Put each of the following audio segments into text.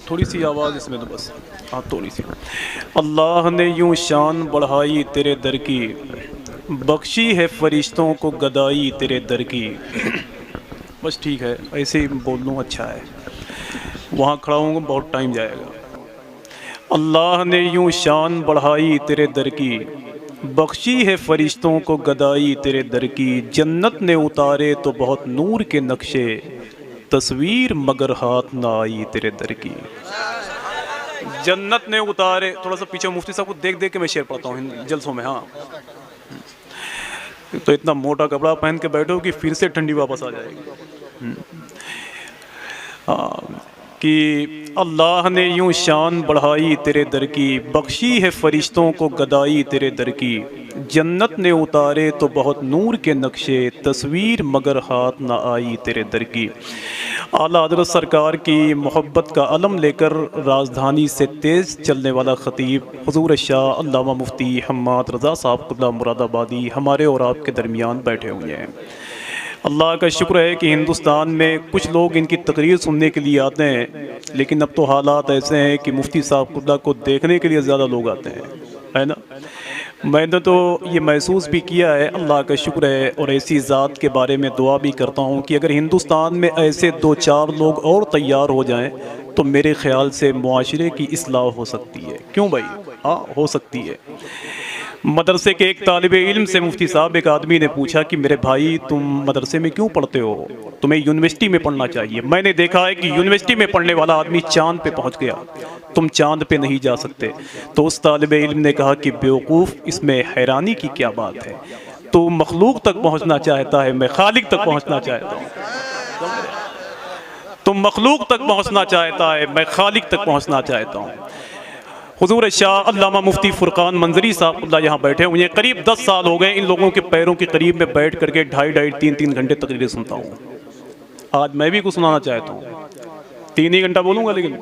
थोड़ी सी आवाज़ इसमें तो बस, हाँ थोड़ी सी। अल्लाह ने यूं शान बढ़ाई तेरे दर की, बख्शी है फरिश्तों को गदाई तेरे दर की। बस ठीक है, ऐसे ही बोल लूँ, अच्छा है। वहाँ खड़ा हूँ बहुत टाइम जाएगा। अल्लाह ने यूं शान बढ़ाई तेरे दर की, बख्शी है फरिश्तों को गदाई तेरे दर की। जन्नत ने उतारे तो बहुत नूर के नक्शे, तस्वीर मगर हाथ ना आई तेरे दर की। जन्नत ने उतारे, थोड़ा सा पीछे मुफ्ती साहब को देख देख के मैं शेर पढ़ता हूँ जलसों में। हाँ, तो इतना मोटा कपड़ा पहन के बैठो कि फिर से ठंडी वापस आ जाएगी। हाँ, कि अल्लाह ने यूं शान बढ़ाई तेरे दर की, बख्शी है फरिश्तों को गदाई तेरे दर की। जन्नत ने उतारे तो बहुत नूर के नक्शे, तस्वीर मगर हाथ ना आई तेरे दर की। आला हज़रत सरकार की मोहब्बत का अलम लेकर राजधानी से तेज़ चलने वाला ख़तीब हुज़ूर शाह अल्लामा मुफ्ती हम्माद रज़ा साहब क़िबला मुरादाबादी हमारे और आपके दरमियान बैठे हुए हैं। अल्लाह का शुक्र है कि हिंदुस्तान में कुछ लोग इनकी तकरीर सुनने के लिए आते हैं, लेकिन अब तो हालात ऐसे हैं कि मुफ्ती साहब क़िबला को देखने के लिए ज़्यादा लोग आते हैं, है ना। मैंने तो ये महसूस भी किया है, अल्लाह का शुक्र है, और ऐसी ज़ात के बारे में दुआ भी करता हूँ कि अगर हिंदुस्तान में ऐसे 2-4 लोग और तैयार हो जाएं तो मेरे ख़्याल से मुआशरे की इस्लाह हो सकती है। क्यों भाई? हाँ, हो सकती है। मदरसे के एक तालिबे इल्म से मुफ्ती साहब, एक आदमी ने पूछा कि मेरे भाई तुम मदरसे में क्यों पढ़ते हो, तुम्हें यूनिवर्सिटी में पढ़ना चाहिए। मैंने देखा है कि यूनिवर्सिटी में पढ़ने वाला आदमी चाँद पे पहुंच गया, तुम चाँद पे नहीं जा सकते। तो उस तालिबे इल्म ने कहा कि बेवकूफ़, इसमें हैरानी की क्या बात है, तो मखलूक तक पहुँचना चाहता है, मैं खालिक तक पहुँचना चाहता हूँ। तुम मखलूक तक पहुँचना चाहता है, मैं खालिक तक पहुँचना चाहता हूँ। हुज़ूर शाह अल्लामा मुफ्ती फ़ुरक़ान मंजरी साहब यहाँ बैठे हुए हैं। करीब 10 साल हो गए इन लोगों के पैरों के करीब में बैठ करके 2.5-3 घंटे तकरीरें सुनता हूँ। आज मैं भी कुछ सुनाना चाहता हूँ, 3 ही घंटा बोलूँगा लेकिन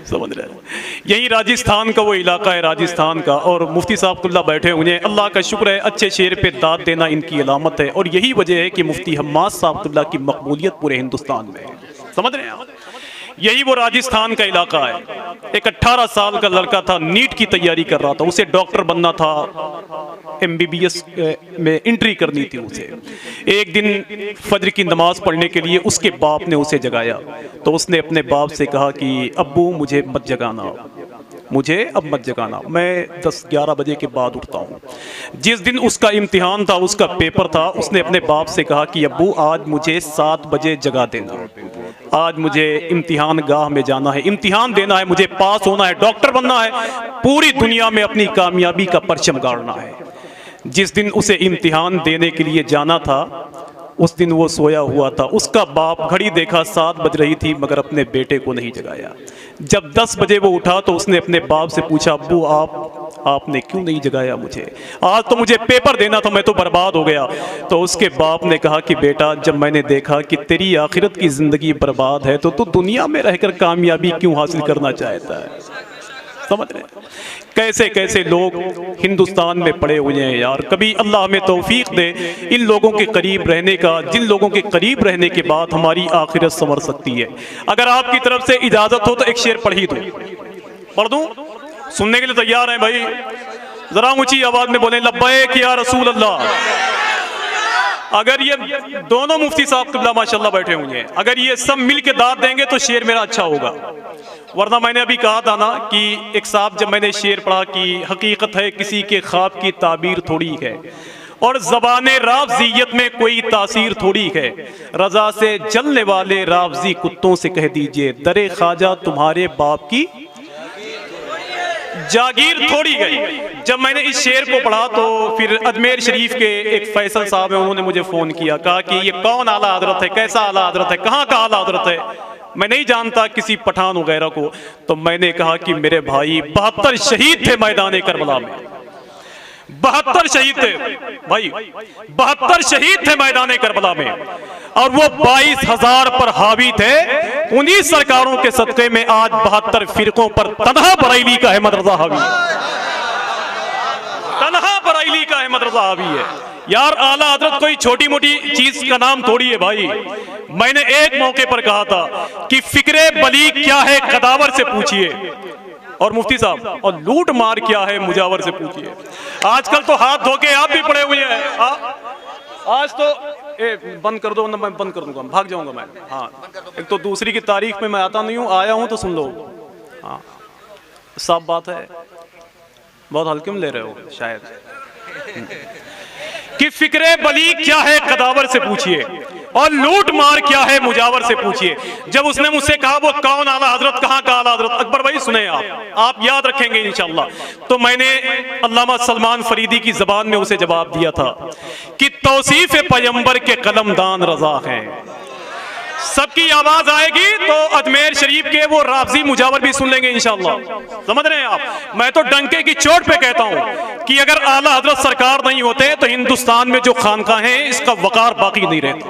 समझ रहे हैं। यही राजस्थान का वो इलाका है, राजस्थान का, और मुफ्ती साहब क़िबला बैठे हुए हैं। अल्लाह का शुक्र है, अच्छे शेर पे दाद देना इनकी अलामत है, और यही वजह है कि मुफ्ती हम्माद साहब क़िबला की मकबूलियत पूरे हिंदुस्तान में है। समझ रहे हैं आप? यही वो राजस्थान का इलाका है। एक 18 साल का लड़का था, नीट की तैयारी कर रहा था, उसे डॉक्टर बनना था, MBBS में एंट्री करनी थी उसे। एक दिन फजर की नमाज पढ़ने के लिए उसके बाप ने उसे जगाया, तो उसने अपने बाप से कहा कि अब्बू मुझे मत जगाना, मुझे अब मत जगाना, मैं 10-11 बजे के बाद उठता हूँ। जिस दिन उसका इम्तिहान था, उसका पेपर था, उसने अपने बाप से कहा कि अब्बू आज मुझे 7 बजे जगा देना, आज मुझे इम्तिहान गाह में जाना है, इम्तिहान देना है, मुझे पास होना है, डॉक्टर बनना है, पूरी दुनिया में अपनी कामयाबी का परचम गाड़ना है। जिस दिन उसे इम्तिहान देने के लिए जाना था, उस दिन वो सोया हुआ था। उसका बाप घड़ी देखा 7 बज रही थी, मगर अपने बेटे को नहीं जगाया। जब 10 बजे वो उठा तो उसने अपने बाप से पूछा, अब्बू आपने क्यों नहीं जगाया मुझे, आज तो मुझे पेपर देना था, मैं तो बर्बाद हो गया। तो उसके बाप ने कहा कि बेटा, जब मैंने देखा कि तेरी आखिरत की ज़िंदगी बर्बाद है, तो तू दुनिया में रहकर कामयाबी क्यों हासिल करना चाहता है। समझ रहे हैं कैसे कैसे लोग हिंदुस्तान में पड़े हुए हैं यार। कभी अल्लाह हमें तौफीक दे इन लोगों के करीब रहने का, जिन लोगों के करीब रहने के बाद हमारी आखिरत संवर सकती है। अगर आपकी तरफ से इजाज़त हो तो एक शेर पढ़ ही दूँ, पढ़ दूँ? सुनने के लिए तैयार हैं भाई? ज़रा ऊंची आवाज़ में बोलें, लब्बैक या रसूल अल्लाह। अगर ये दोनों मुफ्ती साहब क़िबला माशाल्लाह बैठे हुए हैं, अगर ये सब मिल के दाद देंगे तो शेर मेरा अच्छा होगा। वरना मैंने अभी कहा था ना कि एक साहब, जब मैंने शेर पढ़ा कि हकीकत है किसी के ख्वाब की ताबीर थोड़ी है, और ज़बाने रावज़ियत में कोई तासीर थोड़ी है, रज़ा से जलने वाले रावज़ी कुत्तों से कह दीजिए, दरे ख्वाजा तुम्हारे बाप की जागीर थोड़ी गई। जब मैंने इस शेर को पढ़ा तो फिर अजमेर शरीफ के एक फैसल साहब हैं, उन्होंने मुझे फ़ोन किया, कहा कि ये कौन आला हज़रत है, कैसा आला हज़रत है, कहाँ का आला हज़रत है, मैं नहीं जानता किसी पठान वगैरह को। तो मैंने कहा कि मेरे भाई 72 शहीद थे मैदान करबला में, 72 शहीद थे भाई, 72 शहीद थे मैदान करबला में, और वो 22,000 पर हावी थे। उन्हीं सरकारों के सदक़े में आज 72 फिरकों पर तन्हा बरेली का अहमद रज़ा हावी है, तन्हा बरेली का अहमद रज़ा हावी है। यार आला हजरत कोई छोटी मोटी चीज का नाम थोड़ी है भाई। मैंने एक मौके पर कहा था कि फिक्रे बलीग क्या है कदावर से पूछिए, और मुफ्ती साहब, और लूट मार क्या है मुजावर से पूछिए। आजकल तो हाथ धो के आप भी पड़े हुए हैं। आज तो बंद कर दो ना, मैं बंद कर दूंगा, भाग जाऊंगा मैं। हाँ, एक तो दूसरी की तारीख में मैं आता नहीं हूँ, आया हूँ तो सुन लो। हाँ, साफ बात है, बहुत हल्के में ले रहे हो शायद। कि फिक्रे बली क्या है कदावर से पूछिए, और लूट मार क्या है मुजावर से पूछिए। जब उसने मुझसे कहा वो कौन आला हजरत, कहाँ का आला हजरत, अकबर भाई सुने आप याद रखेंगे इंशाअल्लाह, तो मैंने अल्लामा सलमान फरीदी की जबान में उसे जवाब दिया था कि तौसीफ पैगंबर के कलमदान रजा हैं। सबकी आवाज आएगी तो अजमेर शरीफ के वो राफजी मुजावर भी सुन लेंगे इंशाअल्लाह। समझ रहे हैं आप? मैं तो डंके की चोट पे कहता हूं कि अगर आला हजरत सरकार नहीं होते तो हिंदुस्तान में जो खानकाहें हैं इसका वकार बाकी नहीं रहता।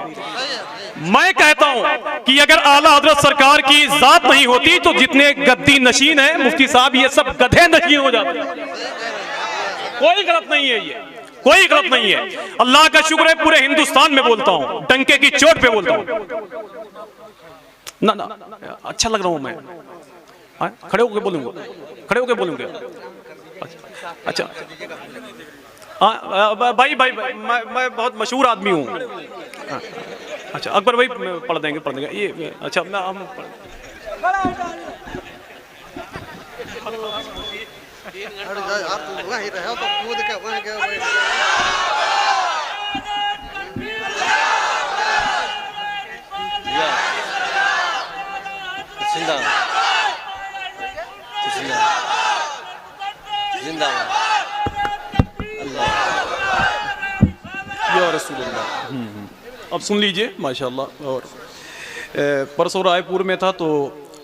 मैं कहता हूं कि अगर आला हजरत सरकार की जात नहीं होती तो जितने गद्दी नशीन है मुफ्ती साहब, ये सब गधे नशीन हो जाते। कोई गलत नहीं है, ये कोई गलत नहीं है। अल्लाह का शुक्र है पूरे हिंदुस्तान में बोलता हूं, डंके की चोट पे बोलता हूं ना। अच्छा लग रहा हूं मैं, खड़े होकर बोलूंगा, खड़े होकर बोलूंगा। अच्छा भाई मैं बहुत मशहूर आदमी हूं। अच्छा अकबर भाई पढ़ देंगे ये। अच्छा मैं हम अब सुन लीजिए माशाल्लाह। और परसों रायपुर में था तो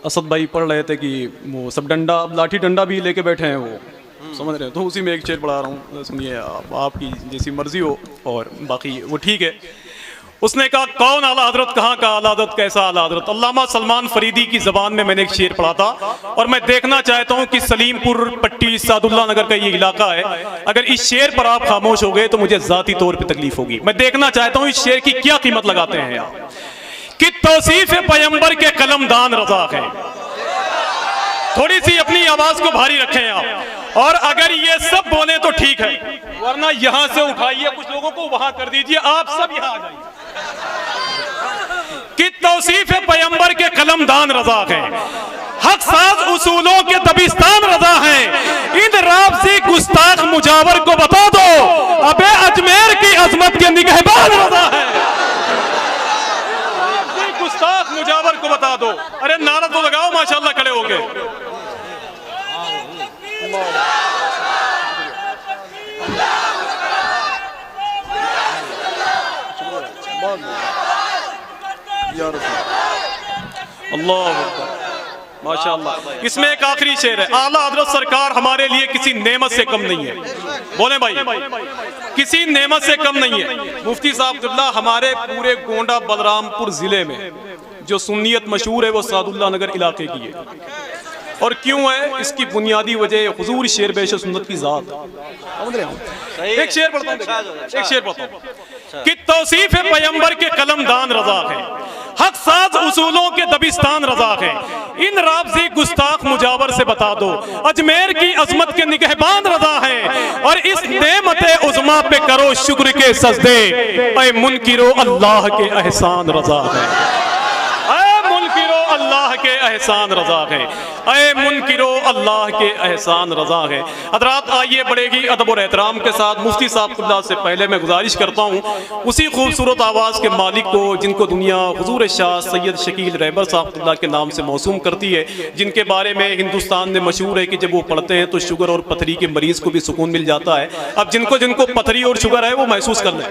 असद भाई पढ़ रहे थे कि वो सब डंडा, लाठी डंडा भी लेके बैठे हैं वो, समझ रहे हैं, तो उसी में एक शेर पढ़ा रहा हूँ, सुनिए आपकी जैसी मर्जी हो। और बाकी वो ठीक है। उसने कहा कौन आला हजरत, कहाँ का आला हजरत, कैसा आला हजरत। अल्लामा सलमान फरीदी की जबान में मैंने एक शेर पढ़ा था, और मैं देखना चाहता हूँ कि सलीमपुर पट्टी सादुल्ला नगर का ये इलाका है, अगर इस शेर पर आप खामोश हो गए तो मुझे जाती तौर पे तकलीफ होगी। मैं देखना चाहता हूँ इस शेर की क्या कीमत लगाते हैं आप। कि तौसीफ पैगंबर के कलमदान रजा है। थोड़ी सी अपनी आवाज को भारी रखें आप, और अगर ये सब बोले तो ठीक है, वरना यहां से उठाइए कुछ लोगों को, वहां कर दीजिए, आप सब यहां आ जाइए। कि तौसीफ पैगंबर के कलमदान रजा है, हक साज उसूलों के दबिस्तान रजा है। इन राफजी गुस्ताख मुजावर को बता दो अबे अजमेर की अजमत के निगहबान रजा है। राफजी गुस्ताख मुजावर को बता दो। अरे नारा तो लगाओ माशाल्लाह खड़े हो गए। अल्लाह माशाअल्लाह। इसमें एक आखिरी शेर है, आला हजरत सरकार हमारे लिए किसी नेमत से कम नहीं है। बोले भाई, किसी नेमत से कम नहीं है। मुफ्ती साहब हमारे पूरे गोंडा बलरामपुर जिले में जो सुन्नियत मशहूर है वो सादुल्ला नगर इलाके की है। और क्यों है इसकी बुनियादी वजह हुजूर शेर बेश सुन्नत की जात। एक शेर पढ़ता हूं कि तौसीफ पैगंबर के कलमदान रजा है, हक साज उसूलों के दबिस्तान रजा है। इन राफजी गुस्ताख मुजावर से बता दो अजमेर की अजमत के निगहबान रजा है। और इस नेमते उज़्मा पे करो शुक्र के सजदे, ऐ मुनकिरो अल्लाह के एहसान रजा है। अल्लाह के एहसान रजा है, ऐ मुनकिरो अल्लाह के एहसान रजा है। हज़रात आइए बढ़ेगी अदब और एहतराम के साथ मुफ्ती साहब से पहले मैं गुजारिश करता हूँ उसी खूबसूरत आवाज़ के मालिक को जिनको दुनिया हुजूर शाह सैयद शकील रहबर साहब के नाम से मौसूम करती है, जिनके बारे में हिंदुस्तान में मशहूर है कि जब वो पढ़ते हैं तो शुगर और पथरी के मरीज़ को भी सुकून मिल जाता है। अब जिनको जिनको पथरी और शुगर है वो महसूस कर लें।